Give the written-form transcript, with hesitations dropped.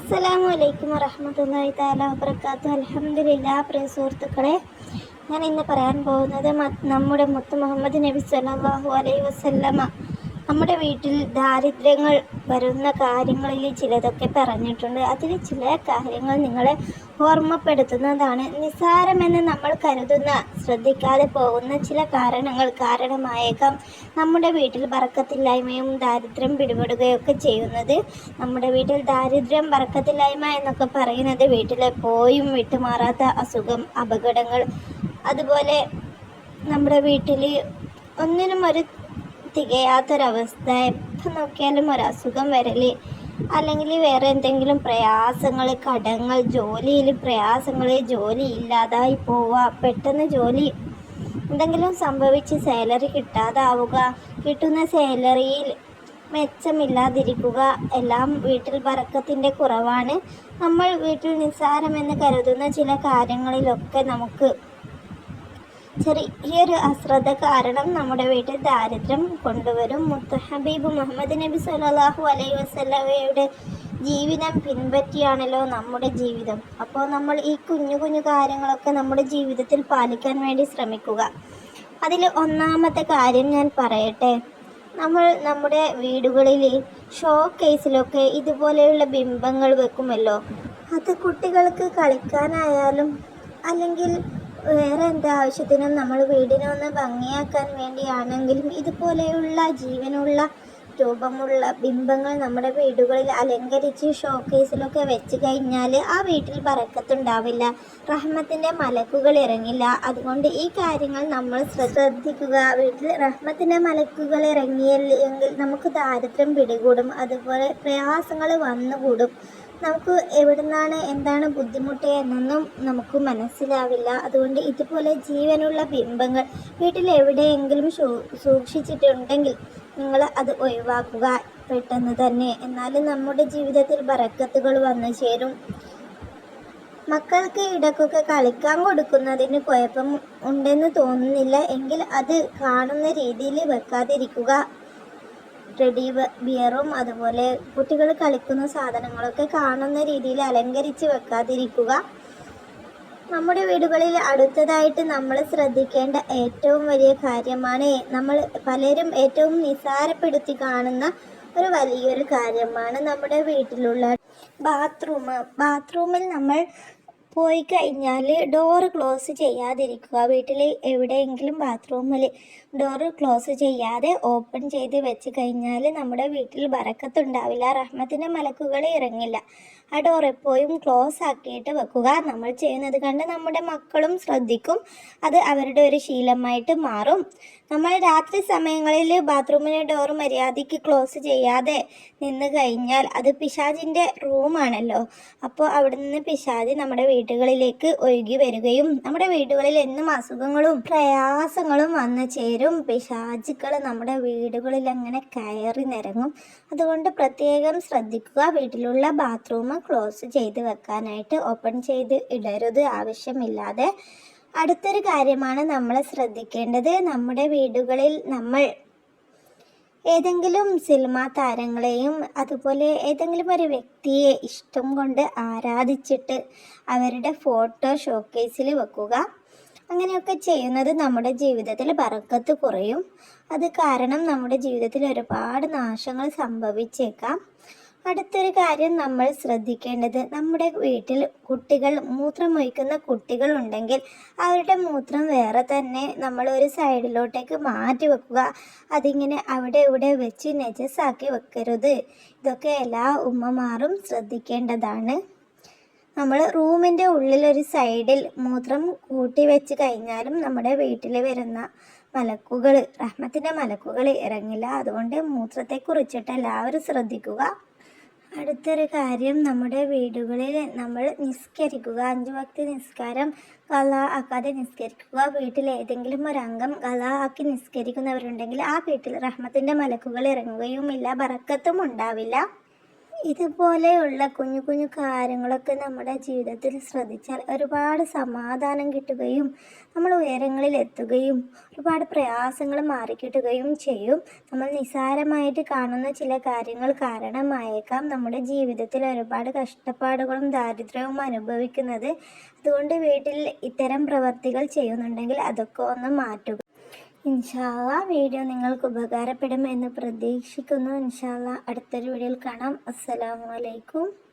അസ്സലാമു അലൈക്കും വറഹ്മത്തുള്ളാഹി തആല വബറകാതുഹു. അൽഹംദുലില്ലാഹ്. പ്രിയ സുഹൃത്തുക്കളെ, ഞാൻ ഇന്ന് പറയാൻ പോകുന്നത് നമ്മുടെ മുത്ത് മുഹമ്മദ് നബി സല്ലല്ലാഹു അലൈഹി വസല്ലമ നമ്മുടെ വീട്ടിൽ ദാരിദ്ര്യങ്ങൾ വരുന്ന കാര്യങ്ങളിൽ ചിലതൊക്കെ പറഞ്ഞിട്ടുണ്ട്. അതിൽ ചില കാര്യങ്ങൾ നിങ്ങളെ ഓർമ്മപ്പെടുത്തുന്നതാണ്. നിസ്സാരമെന്ന് നമ്മൾ കരുതുന്ന, ശ്രദ്ധിക്കാതെ പോകുന്ന ചില കാരണമായേക്കാം നമ്മുടെ വീട്ടിൽ ബർക്കത്തില്ലായ്മയും ദാരിദ്ര്യം പിടിപെടുകയൊക്കെ ചെയ്യുന്നത്. നമ്മുടെ വീട്ടിൽ ദാരിദ്ര്യം, ബർക്കത്തില്ലായ്മ എന്നൊക്കെ പറയുന്നത് വീട്ടിലെപ്പോഴും വിട്ടുമാറാത്ത അസുഖം, അപകടങ്ങൾ, അതുപോലെ നമ്മുടെ വീട്ടിൽ ഒന്നിനും ഒരു തികയാത്തൊരവസ്ഥ, എപ്പം നോക്കിയാലും ഒരു അസുഖം വരൽ, അല്ലെങ്കിൽ വേറെ എന്തെങ്കിലും പ്രയാസങ്ങൾ, കടങ്ങൾ, ജോലിയിൽ പ്രയാസങ്ങൾ, ജോലി ഇല്ലാതായി പോവുക, പെട്ടെന്ന് ജോലി എന്തെങ്കിലും സംഭവിച്ച് സാലറി കിട്ടാതാവുക, കിട്ടുന്ന സാലറിയിൽ മെച്ചമില്ലാതിരിക്കുക, എല്ലാം വീട്ടിൽ ബർക്കത്തിൻ്റെ കുറവാണ്. നമ്മൾ വീട്ടിൽ നിസ്സാരമെന്ന് കരുതുന്ന ചില കാര്യങ്ങളിലൊക്കെ നമുക്ക് ചെറിയൊരു അശ്രദ്ധ കാരണം നമ്മുടെ വീട്ടിൽ ദാരിദ്ര്യം കൊണ്ടുവരും. മുത്ത് ഹബീബ് മുഹമ്മദ് നബി സല്ലല്ലാഹു അലൈഹി വസല്ലമയുടെ ജീവിതം പിൻപറ്റിയാണല്ലോ നമ്മുടെ ജീവിതം. അപ്പോൾ നമ്മൾ ഈ കുഞ്ഞു കുഞ്ഞു കാര്യങ്ങളൊക്കെ നമ്മുടെ ജീവിതത്തിൽ പാലിക്കാൻ വേണ്ടി ശ്രമിക്കുക. അതിൽ ഒന്നാമത്തെ കാര്യം ഞാൻ പറയട്ടെ. നമ്മൾ നമ്മുടെ വീടുകളിൽ ഷോ കേസിലൊക്കെ ഇതുപോലെയുള്ള ബിംബങ്ങൾ വെക്കുമല്ലോ. അത് കുട്ടികൾക്ക് കളിക്കാനായാലും അല്ലെങ്കിൽ വേറെ എന്താവശ്യത്തിനും നമ്മൾ വീടിനെ ഒന്ന് ഭംഗിയാക്കാൻ വേണ്ടിയാണെങ്കിലും ഇതുപോലെയുള്ള ജീവനുള്ള രൂപമുള്ള ബിംബങ്ങൾ നമ്മുടെ വീടുകളിൽ അലങ്കരിച്ച് ഷോക്കേസിലൊക്കെ വെച്ച് കഴിഞ്ഞാൽ ആ വീട്ടിൽ ബറക്കത്തുണ്ടാവില്ല, റഹ്മത്തിൻ്റെ മലക്കുകൾ ഇറങ്ങില്ല. അതുകൊണ്ട് ഈ കാര്യങ്ങൾ നമ്മൾ ശ്രദ്ധിക്കുക. വീട്ടിൽ റഹ്മത്തിൻ്റെ മലക്കുകൾ ഇറങ്ങിയില്ലെങ്കിൽ നമുക്ക് ദാരിദ്ര്യം പിടികൂടും, അതുപോലെ പ്രയാസങ്ങൾ വന്നുകൂടും. നമുക്ക് എവിടുന്നാണ് എന്താണ് ബുദ്ധിമുട്ട് എന്നൊന്നും നമുക്ക് മനസ്സിലാവില്ല. അതുകൊണ്ട് ഇതുപോലെ ജീവനുള്ള ബിംബങ്ങൾ വീട്ടിൽ എവിടെയെങ്കിലും സൂക്ഷിച്ചിട്ടുണ്ടെങ്കിൽ നിങ്ങൾ അത് ഒഴിവാക്കുക പെട്ടെന്ന് തന്നെ. എന്നാലും നമ്മുടെ ജീവിതത്തിൽ ബറക്കത്തുകൾ വന്നു ചേരും. മക്കൾക്ക് ഇടയ്ക്കൊക്കെ കളിക്കാൻ കൊടുക്കുന്നതിന് കുഴപ്പം ഉണ്ടെന്ന് തോന്നുന്നില്ല എങ്കിൽ അത് കാണുന്ന രീതിയിൽ വെക്കാതിരിക്കുക. ടെഡി ബിയറും അതുപോലെ കുട്ടികൾ കളിക്കുന്ന സാധനങ്ങളൊക്കെ കാണുന്ന രീതിയിൽ അലങ്കരിച്ച് വെക്കാതിരിക്കുക. നമ്മുടെ വീടുകളിൽ അടുത്തതായിട്ട് നമ്മൾ ശ്രദ്ധിക്കേണ്ട ഏറ്റവും വലിയ കാര്യമാണ്, നമ്മൾ പലരും ഏറ്റവും നിസ്സാരപ്പെടുത്തി കാണുന്ന ഒരു വലിയൊരു കാര്യമാണ് നമ്മുടെ വീട്ടിലുള്ള ബാത്റൂമിൽ നമ്മൾ പോയി കഴിഞ്ഞാൽ ഡോറ് ക്ലോസ് ചെയ്യാതിരിക്കുക. വീട്ടിൽ എവിടെയെങ്കിലും ബാത്റൂമിൽ ഡോറ് ക്ലോസ് ചെയ്യാതെ ഓപ്പൺ ചെയ്ത് വെച്ച് കഴിഞ്ഞാൽ നമ്മുടെ വീട്ടിൽ ബറക്കത്തുണ്ടാവില്ല, റഹ്മത്തിൻ്റെ മലക്കുകൾ ഇറങ്ങില്ല. ആ ഡോർ എപ്പോഴും ക്ലോസ് ആക്കിയിട്ട് വെക്കുക. നമ്മൾ ചെയ്യുന്നത് കണ്ട് നമ്മുടെ മക്കളും ശ്രദ്ധിക്കും, അത് അവരുടെ ഒരു ശീലമായിട്ട് മാറും. നമ്മൾ രാത്രി സമയങ്ങളിൽ ബാത്റൂമിൻ്റെ ഡോർ മര്യാദയ്ക്ക് ക്ലോസ് ചെയ്യാതെ നിന്ന് കഴിഞ്ഞാൽ അത് പിശാചിൻ്റെ റൂമാണല്ലോ. അപ്പോൾ അവിടെ നിന്ന് പിശാച് നമ്മുടെ വീടുകളിലേക്ക് ഒഴുകി വരികയും നമ്മുടെ വീടുകളിൽ എന്നും അസുഖങ്ങളും പ്രയാസങ്ങളും വന്നു ചേരും. പിശാചുക്കൾ നമ്മുടെ വീടുകളിൽ അങ്ങനെ കയറി നിരങ്ങും. അതുകൊണ്ട് പ്രത്യേകം ശ്രദ്ധിക്കുക. വീട്ടിലുള്ള ബാത്റൂം ക്ലോസ് ചെയ്ത് വെക്കാനായിട്ട്, ഓപ്പൺ ചെയ്ത് ഇടരുത് ആവശ്യമില്ലാതെ. അടുത്തൊരു കാര്യമാണ് നമ്മൾ ശ്രദ്ധിക്കേണ്ടത്. നമ്മുടെ വീടുകളിൽ നമ്മൾ ഏതെങ്കിലും സിനിമാ താരങ്ങളെയും അതുപോലെ ഏതെങ്കിലും ഒരു വ്യക്തിയെ ഇഷ്ടം കൊണ്ട് ആരാധിച്ചിട്ട് അവരുടെ ഫോട്ടോ ഷോക്കേസിൽ വെക്കുക. അങ്ങനെയൊക്കെ ചെയ്യുന്നത് നമ്മുടെ ജീവിതത്തിൽ ബറക്കത്ത് കുറയും. അത് കാരണം നമ്മുടെ ജീവിതത്തിൽ ഒരുപാട് നാശങ്ങൾ സംഭവിച്ചേക്കാം. അടുത്തൊരു കാര്യം നമ്മൾ ശ്രദ്ധിക്കേണ്ടത്, നമ്മുടെ വീട്ടിൽ കുട്ടികൾ മൂത്രമൊഴിക്കുന്ന കുട്ടികളുണ്ടെങ്കിൽ അവരുടെ മൂത്രം വേറെ തന്നെ നമ്മൾ ഒരു സൈഡിലോട്ടേക്ക് മാറ്റി വെക്കുക. അതിങ്ങനെ അവിടെ ഇവിടെ വെച്ച് നജസാക്കി വെക്കരുത്. ഇതൊക്കെ എല്ലാ ഉമ്മമാരും ശ്രദ്ധിക്കേണ്ടതാണ്. നമ്മൾ റൂമിൻ്റെ ഉള്ളിലൊരു സൈഡിൽ മൂത്രം കൂട്ടി വെച്ച് കഴിഞ്ഞാലും നമ്മുടെ വീട്ടിൽ വരുന്ന മലക്കുകൾ, റഹ്മത്തിൻ്റെ മലക്കുകൾ ഇറങ്ങില്ല. അതുകൊണ്ട് മൂത്രത്തെക്കുറിച്ചിട്ട് എല്ലാവരും ശ്രദ്ധിക്കുക. അടുത്തൊരു കാര്യം, നമ്മുടെ വീടുകളിൽ നമ്മൾ നിസ്കരിക്കുക. 5 വക്ത് നിസ്കാരം ഖളാ ആക്കാതെ നിസ്കരിക്കുക. വീട്ടിൽ ഏതെങ്കിലും ഒരംഗം ഖളാ ആക്കി നിസ്കരിക്കുന്നവരുണ്ടെങ്കിൽ ആ വീട്ടിൽ റഹ്മത്തിൻ്റെ മലക്കുകൾ ഇറങ്ങുകയുമില്ല, ബറക്കത്തും ഉണ്ടാവില്ല. ഇതുപോലെയുള്ള കുഞ്ഞു കുഞ്ഞു കാര്യങ്ങളൊക്കെ നമ്മുടെ ജീവിതത്തിൽ ശ്രദ്ധിച്ചാൽ ഒരുപാട് സമാധാനം കിട്ടുകയും നമ്മൾ ഉയരങ്ങളിൽ എത്തുകയും ഒരുപാട് പ്രയാസങ്ങൾ മാറിക്കിട്ടുകയും ചെയ്യും. നമ്മൾ നിസ്സാരമായിട്ട് കാണുന്ന ചില കാര്യങ്ങൾ കാരണമായേക്കാം നമ്മുടെ ജീവിതത്തിൽ ഒരുപാട് കഷ്ടപ്പാടുകളും ദാരിദ്ര്യവും അനുഭവിക്കുന്നത്. അതുകൊണ്ട് വീട്ടിൽ ഇത്തരം പ്രവർത്തികൾ ചെയ്യുന്നുണ്ടെങ്കിൽ അതൊക്കെ ഒന്ന് മാറ്റുക. ഇൻഷാ അല്ലാഹ് വീഡിയോ നിങ്ങൾക്ക് ഉപകാരപ്പെടുമെന്ന് പ്രതീക്ഷിക്കുന്നു. ഇൻഷാ അല്ലാഹ് അടുത്തൊരു വീഡിയോയിൽ കാണാം. അസ്സലാമു അലൈക്കും.